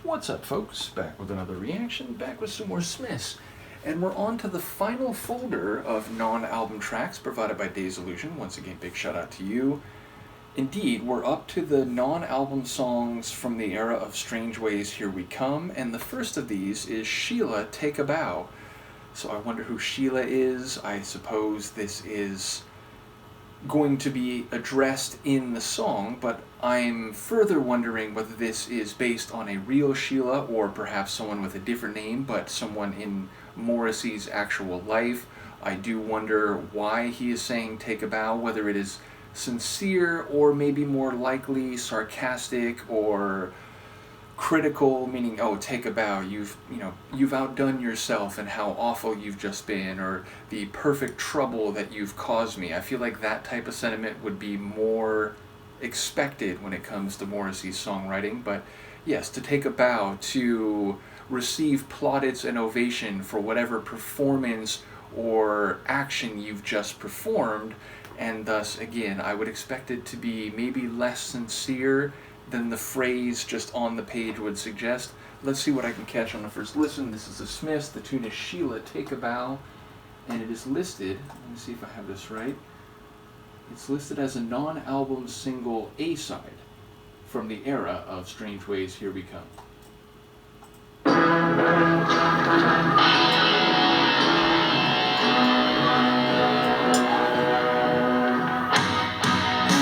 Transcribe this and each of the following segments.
What's up, folks? Back with another reaction, back with some more Smiths. And we're on to the final folder of non-album tracks provided by Daisylusion. Once again, big shout out to you. Indeed, we're up to the non-album songs from the era of Strangeways, Here We Come, and the first of these is Sheila Take a Bow. So I wonder who Sheila is. I suppose this is going to be addressed in the song, but I'm further wondering whether this is based on a real Sheila or perhaps someone with a different name, but someone in Morrissey's actual life. I do wonder why he is saying take a bow, whether it is sincere or maybe more likely sarcastic or critical, meaning, oh, take a bow, you've outdone yourself and how awful you've just been, or the perfect trouble that you've caused me. I feel like that type of sentiment would be more expected when it comes to Morrissey's songwriting. But yes, to take a bow, to receive plaudits and ovation for whatever performance or action you've just performed, and thus, again, I would expect it to be maybe less sincere than the phrase just on the page would suggest. Let's see what I can catch on the first listen. This is the Smiths. The tune is Sheila Take a Bow, and it is listed, let me see if I have this right, it's listed as a non-album single A-side from the era of Strangeways, Here We Come.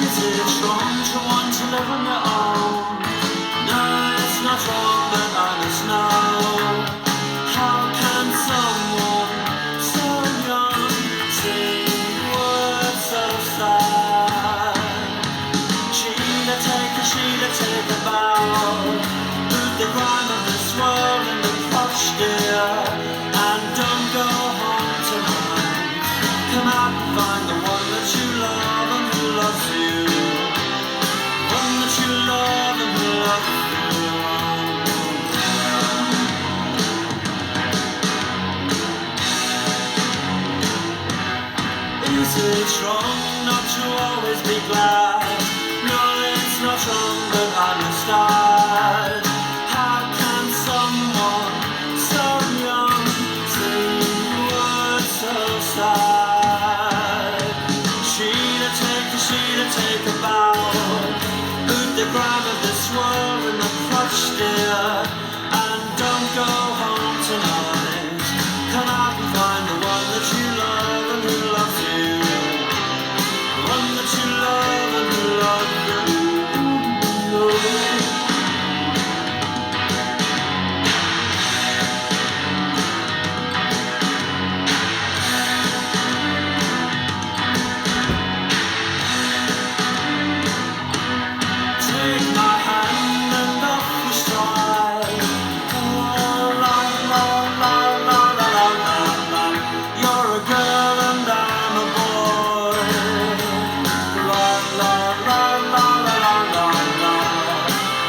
Is it wrong to want to live on your own? No, it's not wrong, but I must know. How can someone so young sing words so sad? Sheila take a bow. Put the grime of this world in the crotch, dear, and don't go home tonight. Come out and find the one that you love and who loves you. One that you love and who loves you. Is it wrong not to always be glad? No, it's not wrong, but I must die. How can someone so young sing words so sad? Sheila take a bow. Put the grime of this world in the crotch, dear, and don't go home tonight. Come out and find the one that you love and who loves you. The one that you love and who loves you. Take my hand and off we stride. Oh, la la la la la la la. You're a girl and I'm a boy. La la la la la la la la.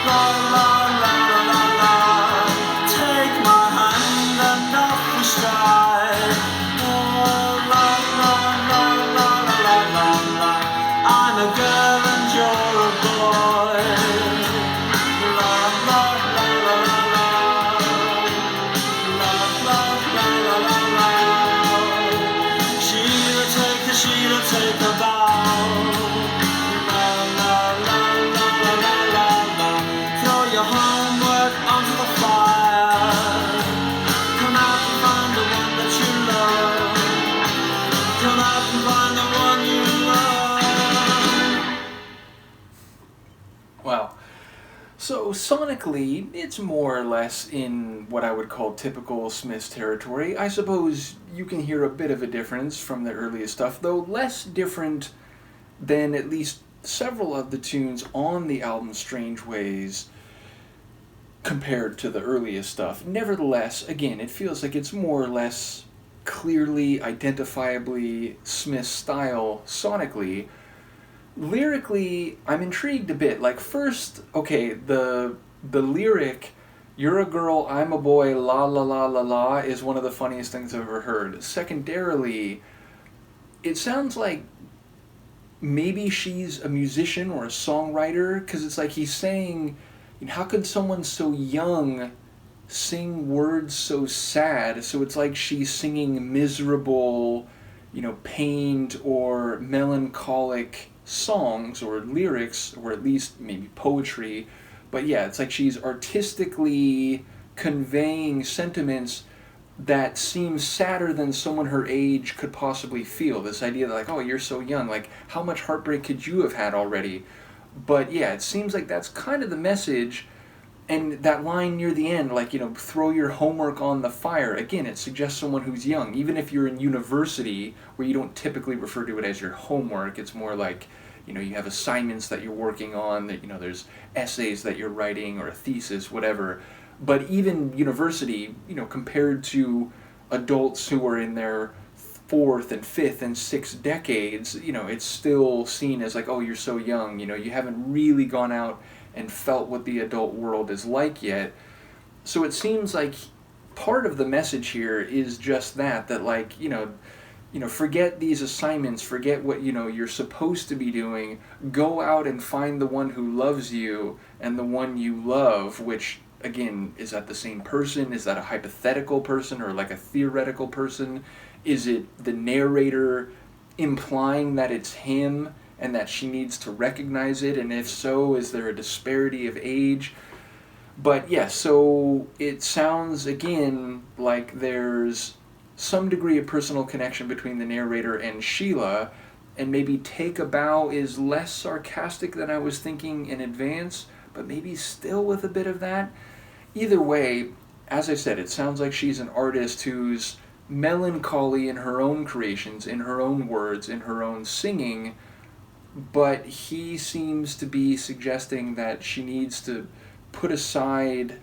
La la la la la la. Take my hand and off we stride. Oh, la la la la la la la la. I'm a girl and you're a boy. La la la la la la. La la la la la la. Sheila take a bow. La la la la la la la la. Throw your homework onto the fire. Come out and find the one that you love. Come out and find the one you love. Wow. So sonically, it's more or less in what I would call typical Smiths territory. I suppose you can hear a bit of a difference from the earliest stuff, though less different than at least several of the tunes on the album Strangeways compared to the earliest stuff. Nevertheless, again, it feels like it's more or less clearly, identifiably Smith style sonically. Lyrically, I'm intrigued a bit. Like, first, okay, the lyric, you're a girl, I'm a boy, la la la la la, is one of the funniest things I've ever heard. Secondarily, it sounds like maybe she's a musician or a songwriter, because it's like he's saying, how could someone so young sing words so sad? So it's like she's singing miserable, pained or melancholic songs or lyrics, or at least maybe poetry. But yeah, it's like she's artistically conveying sentiments that seem sadder than someone her age could possibly feel. This idea that, like, oh, you're so young, like, how much heartbreak could you have had already? But yeah, it seems like that's kind of the message. And that line near the end, like, throw your homework on the fire, again, it suggests someone who's young. Even if you're in university, where you don't typically refer to it as your homework, it's more like, you have assignments that you're working on, that, there's essays that you're writing, or a thesis, whatever. But even university, compared to adults who are in their fourth and fifth and sixth decades, it's still seen as like, oh, you're so young, you haven't really gone out and felt what the adult world is like yet. So it seems like part of the message here is just that like, forget these assignments, forget what, you're supposed to be doing, go out and find the one who loves you and the one you love, which, again, is that the same person? Is that a hypothetical person or like a theoretical person? Is it the narrator implying that it's him and that she needs to recognize it? And if so, is there a disparity of age? But yeah, so it sounds, again, like there's some degree of personal connection between the narrator and Sheila, and maybe Take a Bow is less sarcastic than I was thinking in advance, but maybe still with a bit of that. Either way, as I said, it sounds like she's an artist who's melancholy in her own creations, in her own words, in her own singing, but he seems to be suggesting that she needs to put aside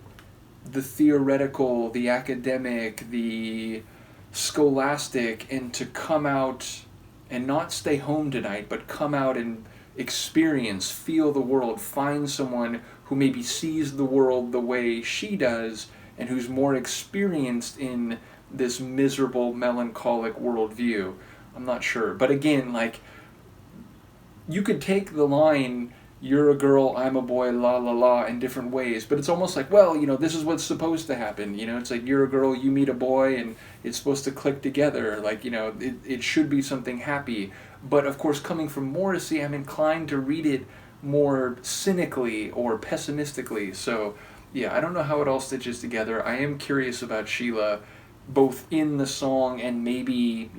the theoretical, the academic, the scholastic, and to come out and not stay home tonight, but come out and experience, feel the world, find someone who maybe sees the world the way she does and who's more experienced in this miserable, melancholic worldview. I'm not sure. But again, like, you could take the line, you're a girl, I'm a boy, la la la, in different ways, but it's almost like, well, this is what's supposed to happen. It's like you're a girl, you meet a boy, and it's supposed to click together. Like, it should be something happy. But of course, coming from Morrissey, I'm inclined to read it more cynically or pessimistically. So yeah, I don't know how it all stitches together. I am curious about Sheila, both in the song and maybe,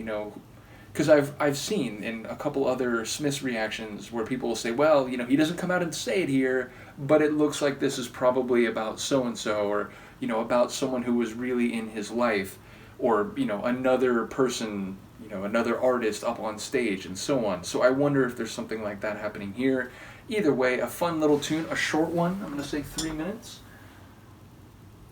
because I've seen in a couple other Smiths reactions where people will say, well, he doesn't come out and say it here, but it looks like this is probably about so-and-so, or, about someone who was really in his life, or, another person, another artist up on stage, and so on. So I wonder if there's something like that happening here. Either way, a fun little tune, a short one, I'm going to say 3 minutes.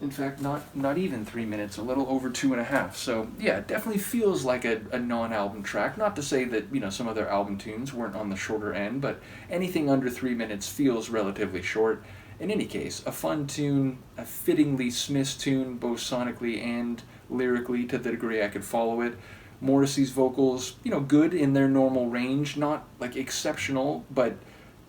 In fact, not even 3 minutes, a little over 2.5. So yeah, it definitely feels like a non-album track. Not to say that, some other album tunes weren't on the shorter end, but anything under 3 minutes feels relatively short. In any case, a fun tune, a fittingly Smiths tune, both sonically and lyrically, to the degree I could follow it. Morrissey's vocals, good in their normal range, not like exceptional, but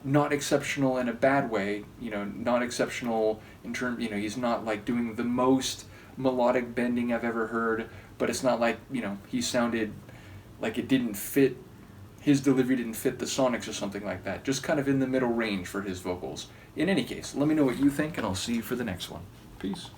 not exceptional in a bad way, not exceptional in terms, he's not like doing the most melodic bending I've ever heard, but it's not like, he sounded like it didn't fit, his delivery didn't fit the Sonics or something like that. Just kind of in the middle range for his vocals. In any case, let me know what you think, and I'll see you for the next one. Peace.